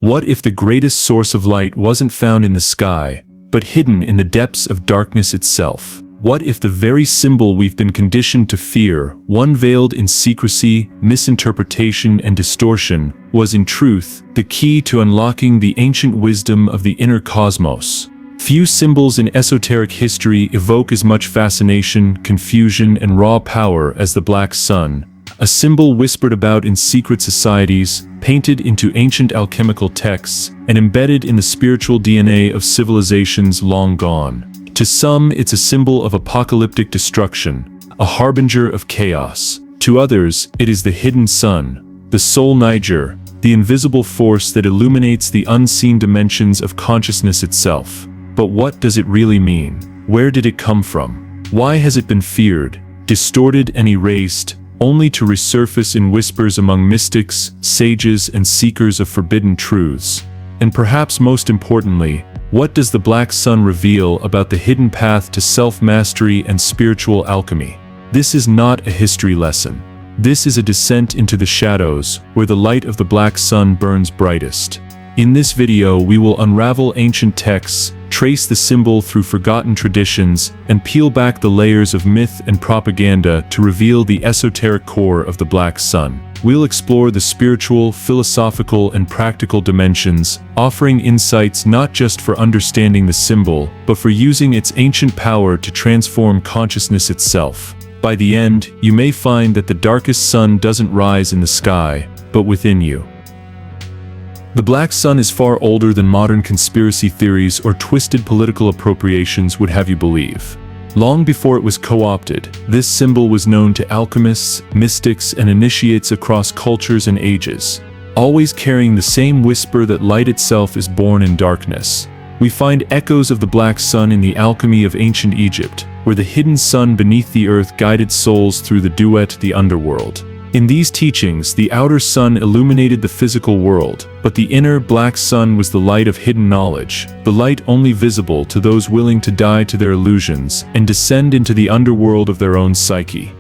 What if the greatest source of light wasn't found in the sky, but hidden in the depths of darkness itself? What if the very symbol we've been conditioned to fear, one veiled in secrecy, misinterpretation, and distortion, was in truth the key to unlocking the ancient wisdom of the inner cosmos? Few symbols in esoteric history evoke as much fascination, confusion, and raw power as the black sun, a symbol whispered about in secret societies, painted into ancient alchemical texts, and embedded in the spiritual DNA of civilizations long gone. To some, it's a symbol of apocalyptic destruction, a harbinger of chaos. To others, it is the hidden sun, the soul Niger, the invisible force that illuminates the unseen dimensions of consciousness itself. But what does it really mean? Where did it come from? Why has it been feared, distorted, and erased, only to resurface in whispers among mystics, sages, and seekers of forbidden truths? And perhaps most importantly, what does the black sun reveal about the hidden path to self-mastery and spiritual alchemy? This is not a history lesson. This is a descent into the shadows, where the light of the black sun burns brightest. In this video, we will unravel ancient texts, trace the symbol through forgotten traditions, and peel back the layers of myth and propaganda to reveal the esoteric core of the black sun. We'll explore the spiritual, philosophical, and practical dimensions, offering insights not just for understanding the symbol, but for using its ancient power to transform consciousness itself. By the end, you may find that the darkest sun doesn't rise in the sky, but within you. The black sun is far older than modern conspiracy theories or twisted political appropriations would have you believe. Long before it was co-opted, this symbol was known to alchemists, mystics, and initiates across cultures and ages, always carrying the same whisper that light itself is born in darkness. We find echoes of the black sun in the alchemy of ancient Egypt, where the hidden sun beneath the earth guided souls through the duet, the underworld. In these teachings, the outer sun illuminated the physical world, but the inner black sun was the light of hidden knowledge, the light only visible to those willing to die to their illusions and descend into the underworld of their own psyche.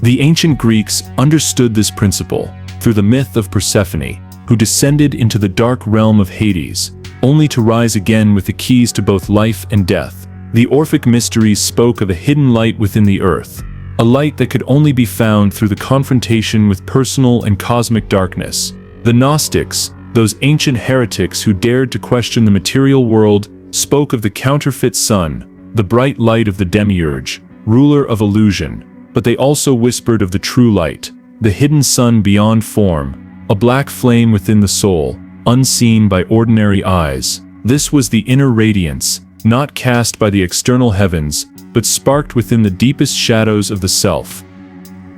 The ancient Greeks understood this principle through the myth of Persephone, who descended into the dark realm of Hades, only to rise again with the keys to both life and death. The Orphic mysteries spoke of a hidden light within the earth, a light that could only be found through the confrontation with personal and cosmic darkness. The Gnostics, those ancient heretics who dared to question the material world, spoke of the counterfeit sun, the bright light of the demiurge, ruler of illusion, but they also whispered of the true light, the hidden sun beyond form, a black flame within the soul, unseen by ordinary eyes. This was the inner radiance, not cast by the external heavens, but sparked within the deepest shadows of the self.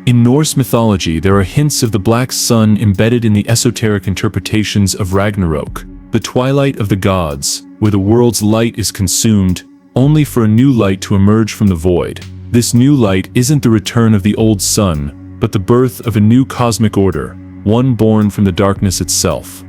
In Norse mythology, there are hints of the black sun embedded in the esoteric interpretations of Ragnarok, the twilight of the gods, where the world's light is consumed, only for a new light to emerge from the void. This new light isn't the return of the old sun, but the birth of a new cosmic order, one born from the darkness itself.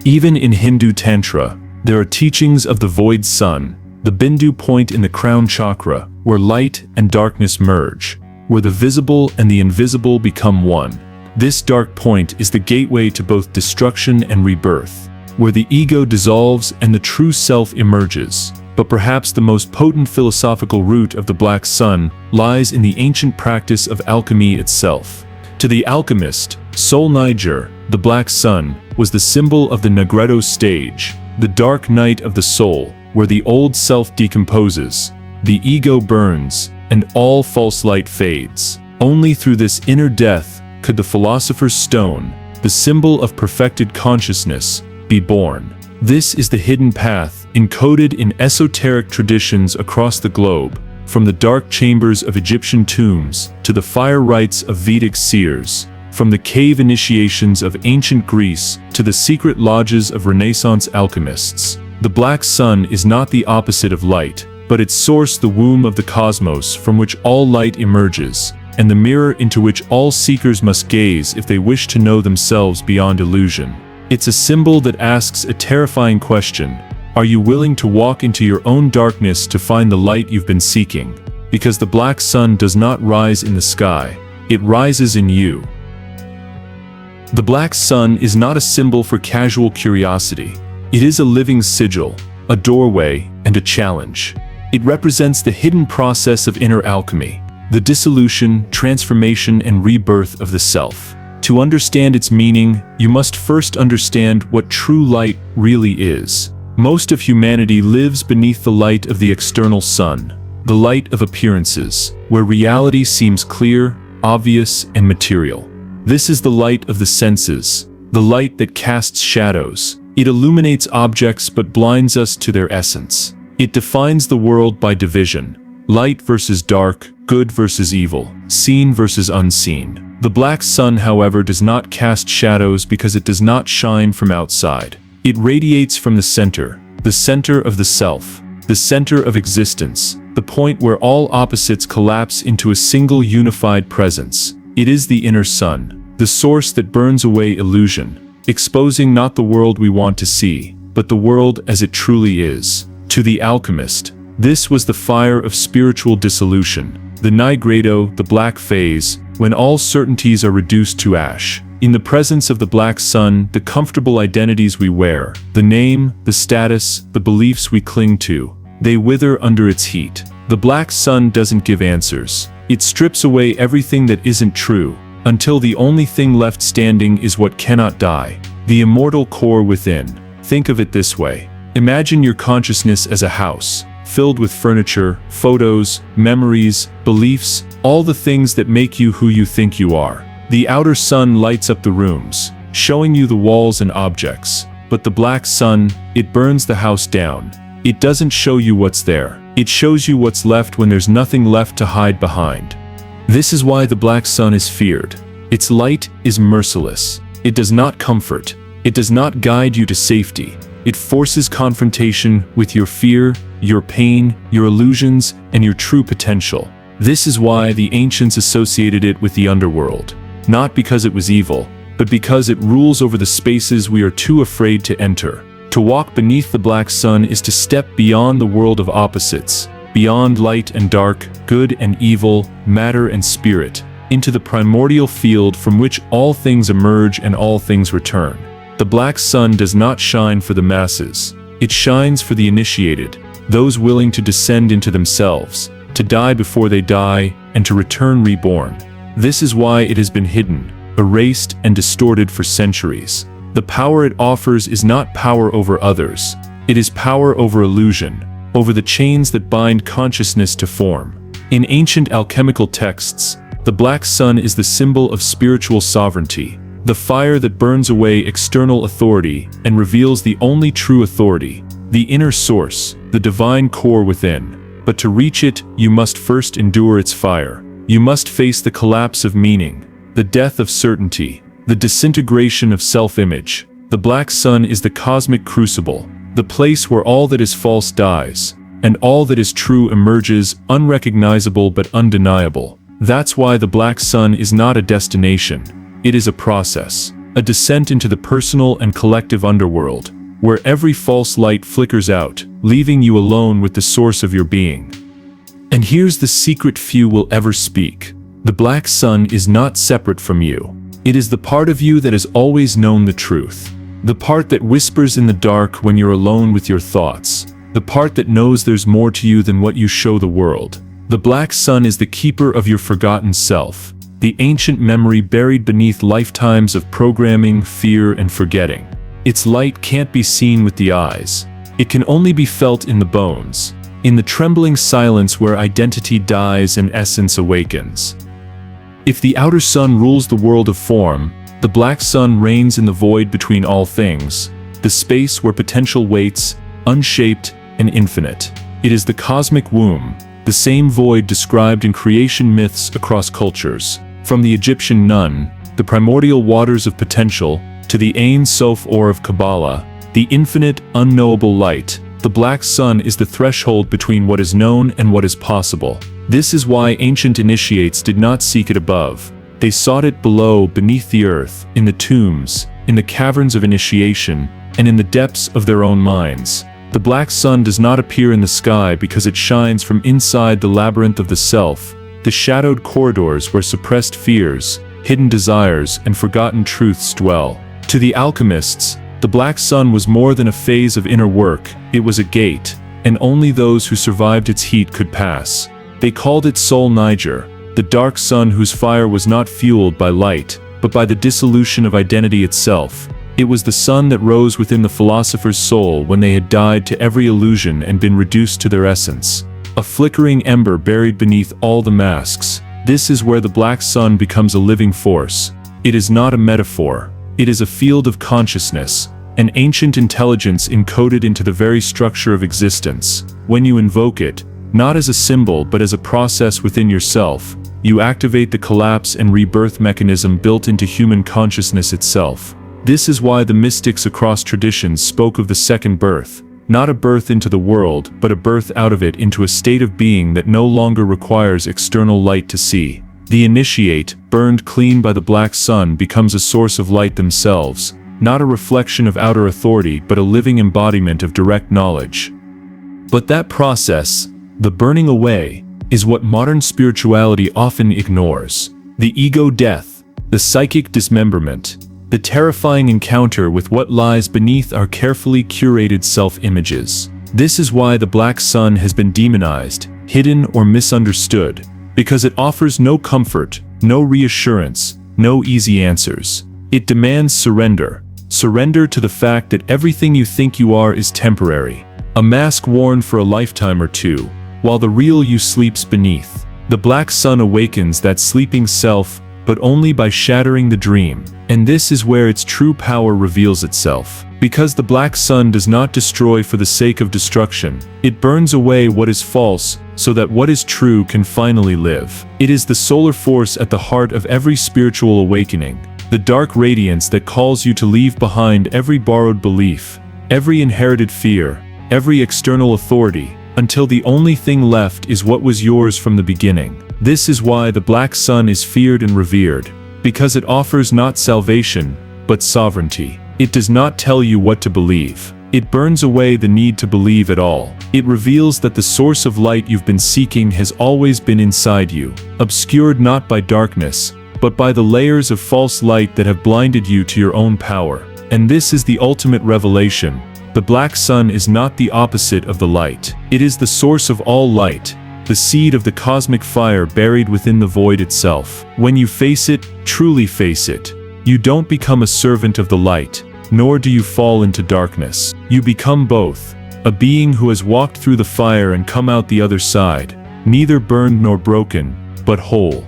Even in Hindu Tantra, there are teachings of the void sun, the Bindu point in the crown chakra, where light and darkness merge, where the visible and the invisible become one. This dark point is the gateway to both destruction and rebirth, where the ego dissolves and the true self emerges. But perhaps the most potent philosophical root of the black sun lies in the ancient practice of alchemy itself. To the alchemist, Sol Niger, the black sun, was the symbol of the Negredo stage, the dark night of the soul, where the old self decomposes, the ego burns, and all false light fades. Only through this inner death could the philosopher's stone, the symbol of perfected consciousness, be born. This is the hidden path, encoded in esoteric traditions across the globe, from the dark chambers of Egyptian tombs to the fire rites of Vedic seers, from the cave initiations of ancient Greece to the secret lodges of Renaissance alchemists. The black sun is not the opposite of light, but its source, the womb of the cosmos from which all light emerges, and the mirror into which all seekers must gaze if they wish to know themselves beyond illusion. It's a symbol that asks a terrifying question: are you willing to walk into your own darkness to find the light you've been seeking? Because the black sun does not rise in the sky, it rises in you. The black sun is not a symbol for casual curiosity. It is a living sigil, a doorway, and a challenge. It represents the hidden process of inner alchemy, the dissolution, transformation, and rebirth of the self. To understand its meaning, you must first understand what true light really is. Most of humanity lives beneath the light of the external sun, the light of appearances, where reality seems clear, obvious, and material. This is the light of the senses, the light that casts shadows. It illuminates objects but blinds us to their essence. It defines the world by division: light versus dark, good versus evil, seen versus unseen. The black sun, however, does not cast shadows because it does not shine from outside. It radiates from the center of the self, the center of existence, the point where all opposites collapse into a single unified presence. It is the inner sun, the source that burns away illusion, exposing not the world we want to see, but the world as it truly is. To the alchemist, this was the fire of spiritual dissolution, the nigredo, the black phase, when all certainties are reduced to ash. In the presence of the black sun, the comfortable identities we wear, the name, the status, the beliefs we cling to, they wither under its heat. The black sun doesn't give answers. It strips away everything that isn't true, until the only thing left standing is what cannot die, the immortal core within. Think of it this way. Imagine your consciousness as a house, filled with furniture, photos, memories, beliefs, all the things that make you who you think you are. The outer sun lights up the rooms, showing you the walls and objects, but the black sun, it burns the house down. It doesn't show you what's there. It shows you what's left when there's nothing left to hide behind. This is why the black sun is feared. Its light is merciless. It does not comfort. It does not guide you to safety. It forces confrontation with your fear, your pain, your illusions, and your true potential. This is why the ancients associated it with the underworld. Not because it was evil, but because it rules over the spaces we are too afraid to enter. To walk beneath the black sun is to step beyond the world of opposites, beyond light and dark, good and evil, matter and spirit, into the primordial field from which all things emerge and all things return. The black sun does not shine for the masses. It shines for the initiated, those willing to descend into themselves, to die before they die, and to return reborn. This is why it has been hidden, erased, and distorted for centuries. The power it offers is not power over others. It is power over illusion, over the chains that bind consciousness to form. In ancient alchemical texts, the black sun is the symbol of spiritual sovereignty, the fire that burns away external authority and reveals the only true authority, the inner source, the divine core within. But to reach it, you must first endure its fire. You must face the collapse of meaning, the death of certainty, the disintegration of self-image. The black sun is the cosmic crucible, the place where all that is false dies, and all that is true emerges, unrecognizable but undeniable. That's why the black sun is not a destination. It is a process, a descent into the personal and collective underworld, where every false light flickers out, leaving you alone with the source of your being. And here's the secret few will ever speak. The black sun is not separate from you. It is the part of you that has always known the truth. The part that whispers in the dark when you're alone with your thoughts. The part that knows there's more to you than what you show the world. The black sun is the keeper of your forgotten self, the ancient memory buried beneath lifetimes of programming, fear, and forgetting. Its light can't be seen with the eyes. It can only be felt in the bones, in the trembling silence where identity dies and essence awakens. If the outer sun rules the world of form, the black sun reigns in the void between all things, the space where potential waits, unshaped and infinite. It is the cosmic womb, the same void described in creation myths across cultures. From the Egyptian Nun, the primordial waters of potential, to the Ein Sof Or of Kabbalah, the infinite, unknowable light, the black sun is the threshold between what is known and what is possible. This is why ancient initiates did not seek it above. They sought it below, beneath the earth, in the tombs, in the caverns of initiation, and in the depths of their own minds. The black sun does not appear in the sky because it shines from inside the labyrinth of the self, the shadowed corridors where suppressed fears, hidden desires, and forgotten truths dwell. To the alchemists, the black sun was more than a phase of inner work, it was a gate, and only those who survived its heat could pass. They called it Sol Niger, the dark sun whose fire was not fueled by light, but by the dissolution of identity itself. It was the sun that rose within the philosopher's soul when they had died to every illusion and been reduced to their essence. A flickering ember buried beneath all the masks. This is where the black sun becomes a living force. It is not a metaphor. It is a field of consciousness, an ancient intelligence encoded into the very structure of existence. When you invoke it, not as a symbol but as a process within yourself, you activate the collapse and rebirth mechanism built into human consciousness itself. This is why the mystics across traditions spoke of the second birth, not a birth into the world, but a birth out of it into a state of being that no longer requires external light to see. The initiate, burned clean by the black sun, becomes a source of light themselves, not a reflection of outer authority but a living embodiment of direct knowledge. But that process, the burning away, is what modern spirituality often ignores. The ego death, the psychic dismemberment, the terrifying encounter with what lies beneath our carefully curated self-images. This is why the black sun has been demonized, hidden or misunderstood, because it offers no comfort, no reassurance, no easy answers. It demands surrender. Surrender to the fact that everything you think you are is temporary, a mask worn for a lifetime or two, while the real you sleeps beneath. The black sun awakens that sleeping self, but only by shattering the dream. And this is where its true power reveals itself. Because the black sun does not destroy for the sake of destruction, it burns away what is false, so that what is true can finally live. It is the solar force at the heart of every spiritual awakening, the dark radiance that calls you to leave behind every borrowed belief, every inherited fear, every external authority, until the only thing left is what was yours from the beginning. This is why the black sun is feared and revered, because it offers not salvation, but sovereignty. It does not tell you what to believe. It burns away the need to believe at all. It reveals that the source of light you've been seeking has always been inside you, obscured not by darkness, but by the layers of false light that have blinded you to your own power. And this is the ultimate revelation. The black sun is not the opposite of the light. It is the source of all light, the seed of the cosmic fire buried within the void itself. When you face it, truly face it, you don't become a servant of the light, nor do you fall into darkness. You become both, a being who has walked through the fire and come out the other side, neither burned nor broken, but whole.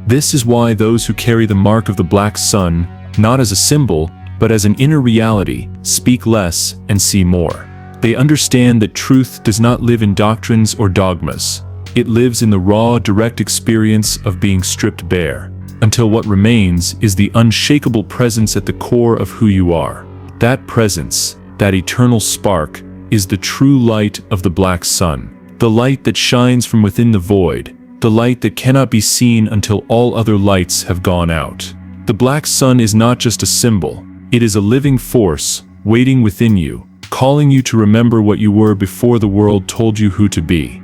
This is why those who carry the mark of the black sun, not as a symbol, but as an inner reality, speak less and see more. They understand that truth does not live in doctrines or dogmas. It lives in the raw, direct experience of being stripped bare, until what remains is the unshakable presence at the core of who you are. That presence, that eternal spark, is the true light of the black sun, the light that shines from within the void, the light that cannot be seen until all other lights have gone out. The black sun is not just a symbol, it is a living force, waiting within you, calling you to remember what you were before the world told you who to be.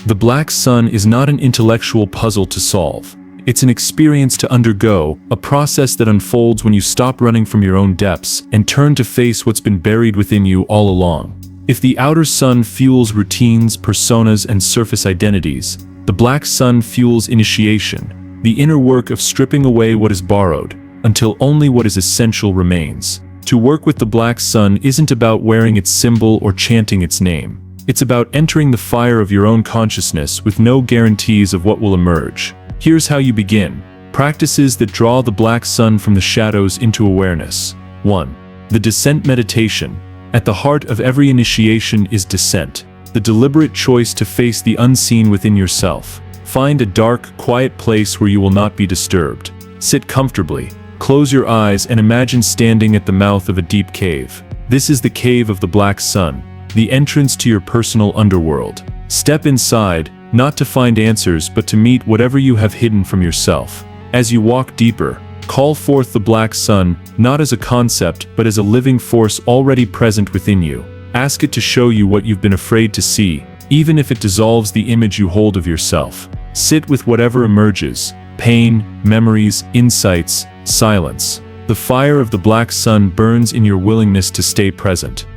The black sun is not an intellectual puzzle to solve. It's an experience to undergo, a process that unfolds when you stop running from your own depths and turn to face what's been buried within you all along. If the outer sun fuels routines, personas, and surface identities, the black sun fuels initiation, the inner work of stripping away what is borrowed, until only what is essential remains. To work with the black sun isn't about wearing its symbol or chanting its name. It's about entering the fire of your own consciousness with no guarantees of what will emerge. Here's how you begin. Practices that draw the black sun from the shadows into awareness. 1. The descent meditation. At the heart of every initiation is descent, the deliberate choice to face the unseen within yourself. Find a dark, quiet place where you will not be disturbed. Sit comfortably. Close your eyes and imagine standing at the mouth of a deep cave. This is the cave of the black sun, the entrance to your personal underworld. Step inside, not to find answers but to meet whatever you have hidden from yourself. As you walk deeper, call forth the black sun, not as a concept but as a living force already present within you. Ask it to show you what you've been afraid to see, even if it dissolves the image you hold of yourself. Sit with whatever emerges, pain, memories, insights, silence. The fire of the black sun burns in your willingness to stay present.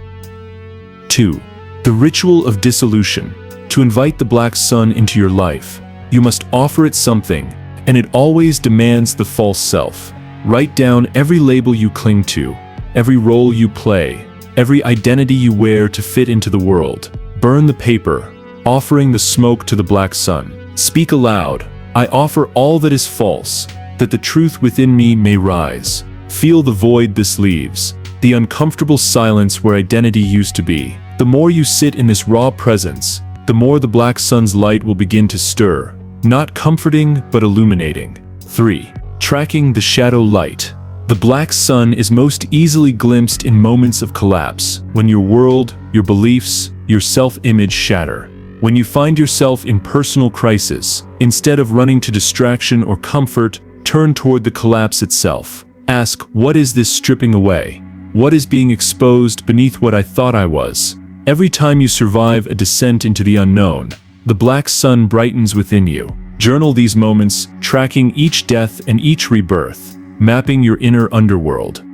2. The ritual of dissolution. To invite the black sun into your life, you must offer it something, and it always demands the false self. Write down every label you cling to, every role you play, every identity you wear to fit into the world. Burn the paper, offering the smoke to the black sun. Speak aloud, I offer all that is false, that the truth within me may rise. Feel the void this leaves, the uncomfortable silence where identity used to be. The more you sit in this raw presence, the more the black sun's light will begin to stir, not comforting but illuminating. 3. Tracking the shadow light. The black sun is most easily glimpsed in moments of collapse, when your world, your beliefs, your self-image shatter. When you find yourself in personal crisis, instead of running to distraction or comfort, turn toward the collapse itself. Ask, what is this stripping away? What is being exposed beneath what I thought I was? Every time you survive a descent into the unknown, the black sun brightens within you. Journal these moments, tracking each death and each rebirth, mapping your inner underworld.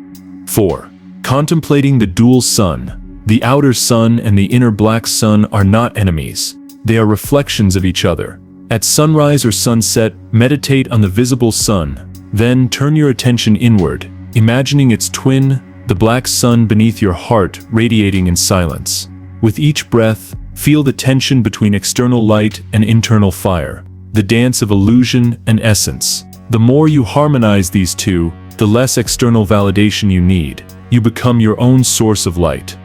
4. Contemplating the dual sun. The outer sun and the inner black sun are not enemies. They are reflections of each other. At sunrise or sunset, meditate on the visible sun. Then turn your attention inward, imagining its twin, the black sun beneath your heart, radiating in silence. With each breath, feel the tension between external light and internal fire, the dance of illusion and essence. The more you harmonize these two, the less external validation you need. You become your own source of light.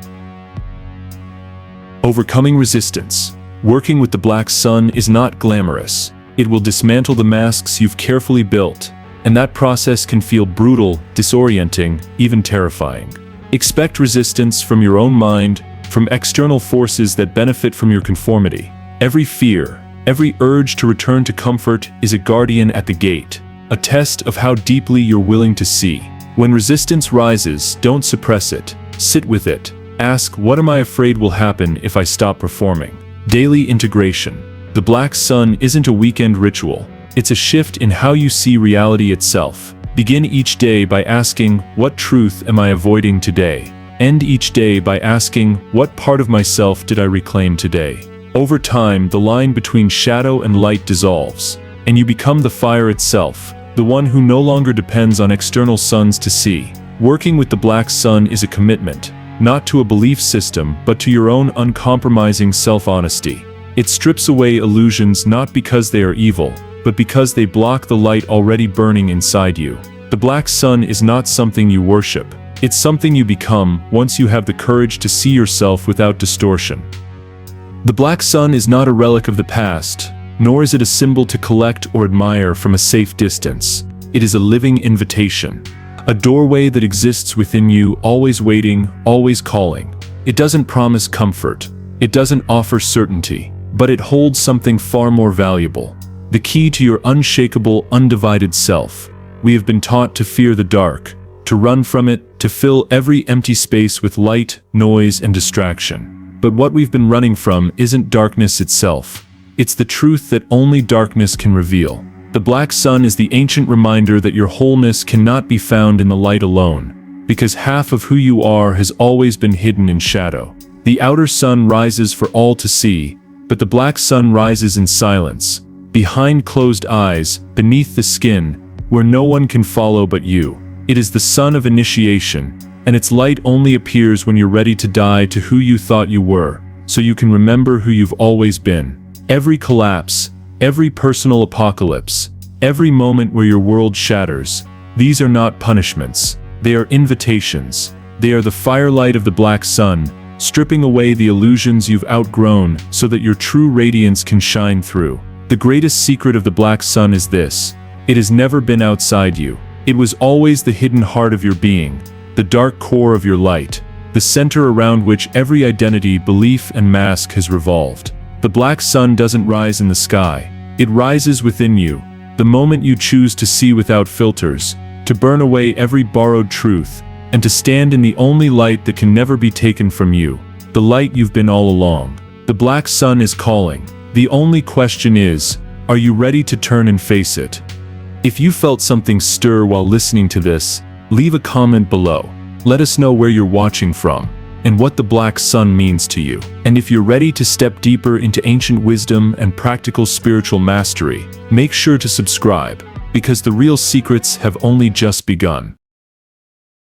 Overcoming resistance. Working with the black sun is not glamorous. It will dismantle the masks you've carefully built, and that process can feel brutal, disorienting, even terrifying. Expect resistance from your own mind, from external forces that benefit from your conformity. Every fear, every urge to return to comfort is a guardian at the gate, a test of how deeply you're willing to see. When resistance rises, don't suppress it. Sit with it. Ask, what am I afraid will happen if I stop performing? Daily integration. The black sun isn't a weekend ritual. It's a shift in how you see reality itself. Begin each day by asking, what truth am I avoiding today? End each day by asking, what part of myself did I reclaim today? Over time, the line between shadow and light dissolves, and you become the fire itself, the one who no longer depends on external suns to see. Working with the black sun is a commitment, not to a belief system, but to your own uncompromising self-honesty. It strips away illusions not because they are evil, but because they block the light already burning inside you. The black sun is not something you worship. It's something you become once you have the courage to see yourself without distortion. The black sun is not a relic of the past, nor is it a symbol to collect or admire from a safe distance. It is a living invitation, a doorway that exists within you, always waiting, always calling. It doesn't promise comfort. It doesn't offer certainty, but it holds something far more valuable. The key to your unshakable, undivided self. We have been taught to fear the dark, to run from it, to fill every empty space with light, noise, and distraction. But what we've been running from isn't darkness itself. It's the truth that only darkness can reveal. The black sun is the ancient reminder that your wholeness cannot be found in the light alone, because half of who you are has always been hidden in shadow. The outer sun rises for all to see, but the black sun rises in silence, behind closed eyes, beneath the skin, where no one can follow but you. It is the sun of initiation, and its light only appears when you're ready to die to who you thought you were, so you can remember who you've always been. Every collapse, every personal apocalypse, every moment where your world shatters, these are not punishments, they are invitations. They are the firelight of the black sun, stripping away the illusions you've outgrown so that your true radiance can shine through. The greatest secret of the black sun is this: it has never been outside you. It was always the hidden heart of your being, the dark core of your light, the center around which every identity, belief, and mask has revolved. The black sun doesn't rise in the sky. It rises within you, the moment you choose to see without filters, to burn away every borrowed truth, and to stand in the only light that can never be taken from you, the light you've been all along. The black sun is calling. The only question is, are you ready to turn and face it? If you felt something stir while listening to this, leave a comment below. Let us know where you're watching from and what the black sun means to you. And if you're ready to step deeper into ancient wisdom and practical spiritual mastery, make sure to subscribe, because the real secrets have only just begun.